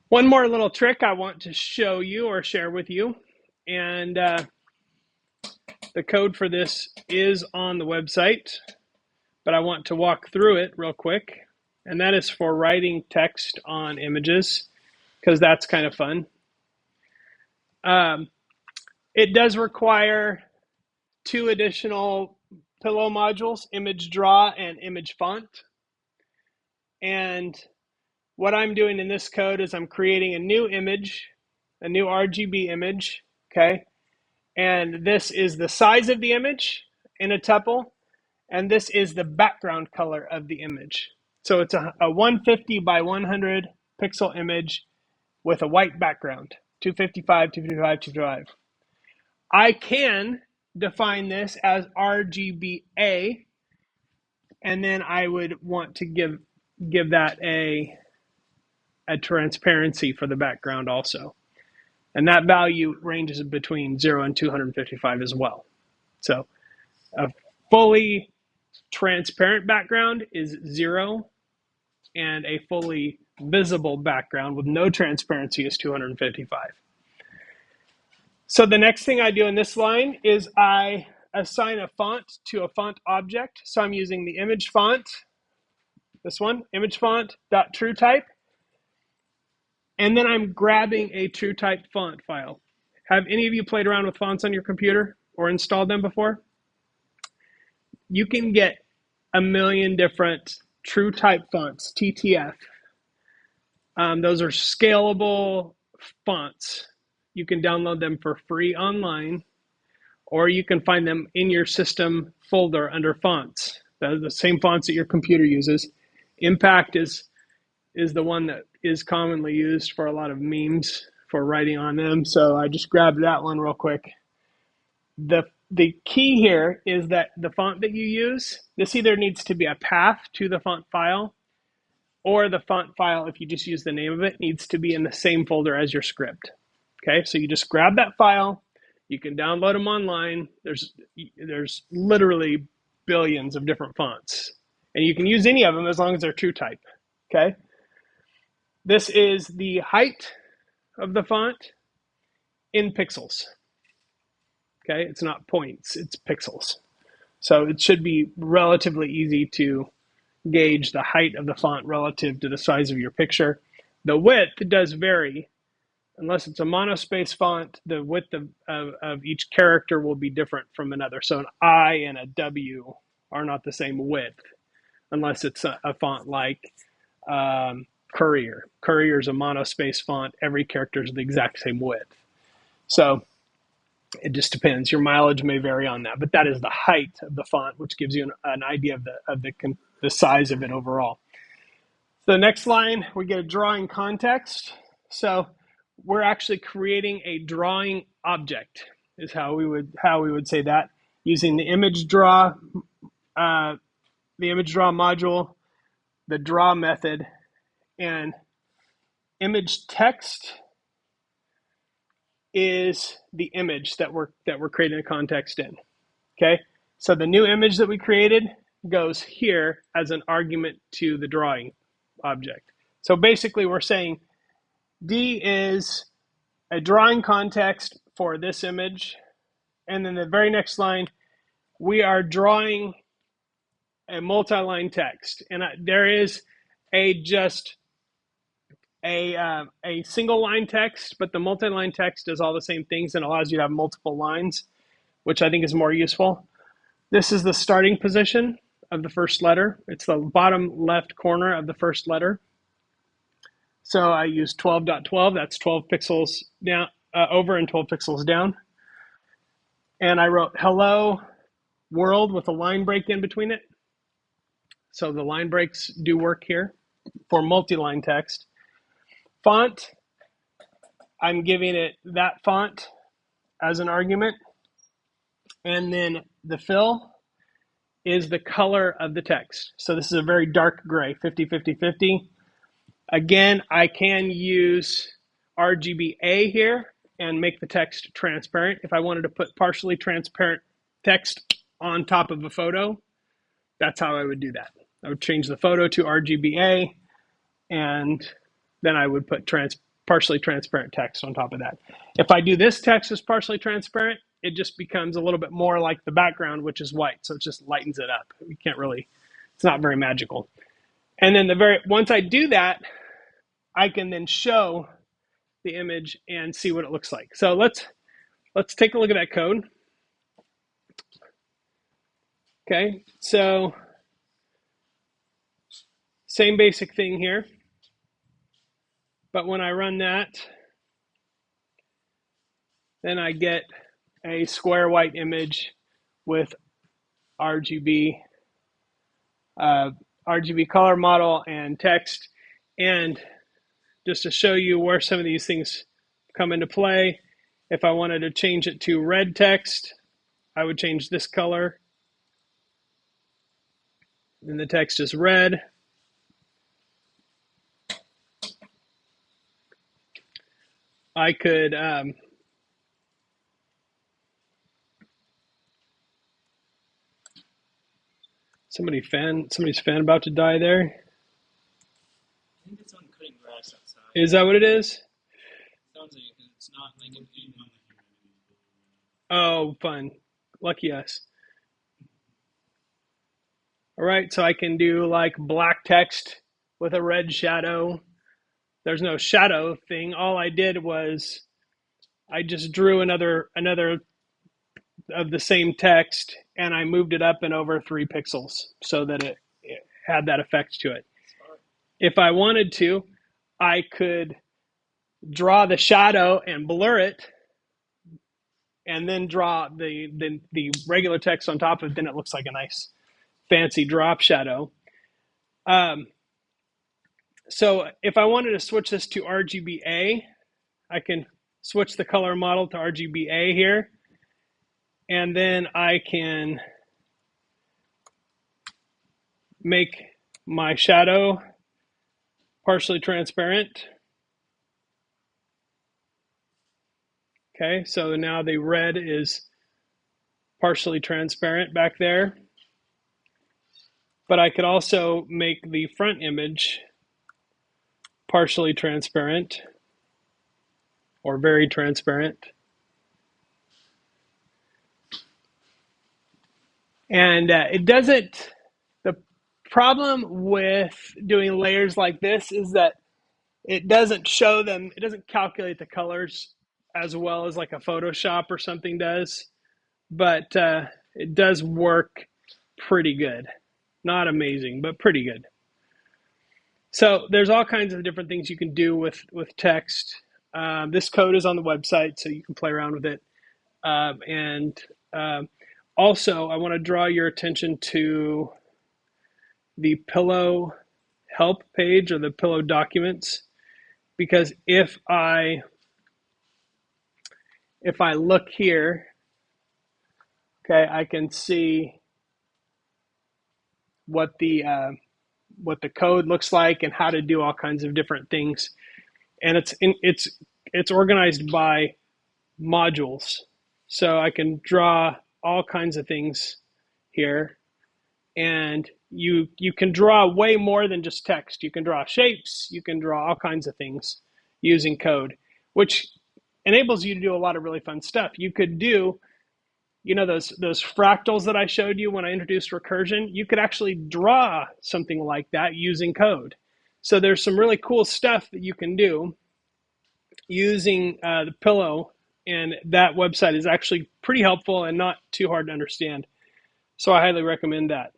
One more little trick I want to show you or share with you, and the code for this is on the website, but I want to walk through it real quick, and that is for writing text on images, because that's kind of fun. It does require two additional pillow modules, image draw and image font. And what I'm doing in this code is I'm creating a new image, a new RGB image, okay? And this is the size of the image in a tuple, and this is the background color of the image. So it's a 150 by 100 pixel image with a white background, 255, 255, 255. I can define this as RGBA, and then I would want to give that a transparency for the background also. And that value ranges between 0 and 255 as well. So a fully transparent background is 0, and a fully visible background with no transparency is 255. So the next thing I do in this line is I assign a font to a font object. So I'm using the image font, this one, image font dot true type, and then I'm grabbing a true type font file. Have any of you played around with fonts on your computer or installed them before? You can get a million different true type fonts, TTF. Those are scalable fonts. You can download them for free online, or you can find them in your system folder under fonts. The same fonts that your computer uses. Impact is the one that is commonly used for a lot of memes for writing on them. So I just grabbed that one real quick. The key here is that the font that you use, this either needs to be a path to the font file, or the font file, if you just use the name of it, needs to be in the same folder as your script. Okay, so you just grab that file. You can download them online. There's literally billions of different fonts, and you can use any of them as long as they're true type. Okay, this is the height of the font in pixels. Okay, it's not points, it's pixels. So it should be relatively easy to gauge the height of the font relative to the size of your picture. The width does vary. Unless it's a monospace font, the width of each character will be different from another. So an I and a W are not the same width, unless it's a font like Courier. Courier is a monospace font. Every character is the exact same width. So it just depends. Your mileage may vary on that, but that is the height of the font, which gives you an idea of the size of it overall. So the next line, we get a drawing context. So we're actually creating a drawing object, is how we would say that, using the image draw module, the draw method, and image text is the image that we're creating a context in. Okay, so the new image that we created goes here as an argument to the drawing object. So basically we're saying D is a drawing context for this image, and then the very next line, we are drawing a multi-line text, and there is just a single line text, but the multi-line text does all the same things and allows you to have multiple lines, which I think is more useful. This is the starting position of the first letter. It's the bottom left corner of the first letter. So I use 12.12. That's 12 pixels down over and 12 pixels down. And I wrote hello world with a line break in between it. So the line breaks do work here for multi-line text. Font, I'm giving it that font as an argument. And then the fill is the color of the text. So this is a very dark gray, 50-50-50. Again, I can use RGBA here and make the text transparent. If I wanted to put partially transparent text on top of a photo, that's how I would do that. I would change the photo to RGBA, and then I would put partially transparent text on top of that. If I do this text as partially transparent, it just becomes a little bit more like the background, which is white. So it just lightens it up. You can't really, it's not very magical. And then once I do that, I can then show the image and see what it looks like. So let's take a look at that code. Okay, so same basic thing here. But when I run that, then I get a square white image with RGB RGB color model and text. And just to show you where some of these things come into play, if I wanted to change it to red text, I would change this color. And the text is red. I could somebody's fan about to die there. I think it's on cutting grass outside. Is that what it is? Sounds like it, it's not like an animal. Oh, fun. Lucky us. All right, so I can do like black text with a red shadow. There's no shadow thing. All I did was I just drew another of the same text and I moved it up and over 3 pixels so that it had that effect to it. If I wanted to, I could draw the shadow and blur it and then draw the regular text on top of it. Then it looks like a nice fancy drop shadow. So if I wanted to switch this to RGBA, I can switch the color model to RGBA here. And then I can make my shadow partially transparent. Okay, so now the red is partially transparent back there. But I could also make the front image partially transparent or very transparent. And it doesn't, the problem with doing layers like this is that it doesn't show them, it doesn't calculate the colors as well as like a Photoshop or something does, but it does work pretty good. Not amazing, but pretty good. So there's all kinds of different things you can do with text. This code is on the website, so you can play around with it. Also, I want to draw your attention to the Pillow help page or the Pillow documents, because if I look here, okay, I can see what the code looks like and how to do all kinds of different things, and it's organized by modules, so I can draw all kinds of things here, and you can draw way more than just text. You can draw shapes, you can draw all kinds of things using code, which enables you to do a lot of really fun stuff. You could do, those fractals that I showed you when I introduced recursion. You could actually draw something like that using code. So there's some really cool stuff that you can do using the Pillow, and that website is actually pretty helpful and not too hard to understand. So I highly recommend that.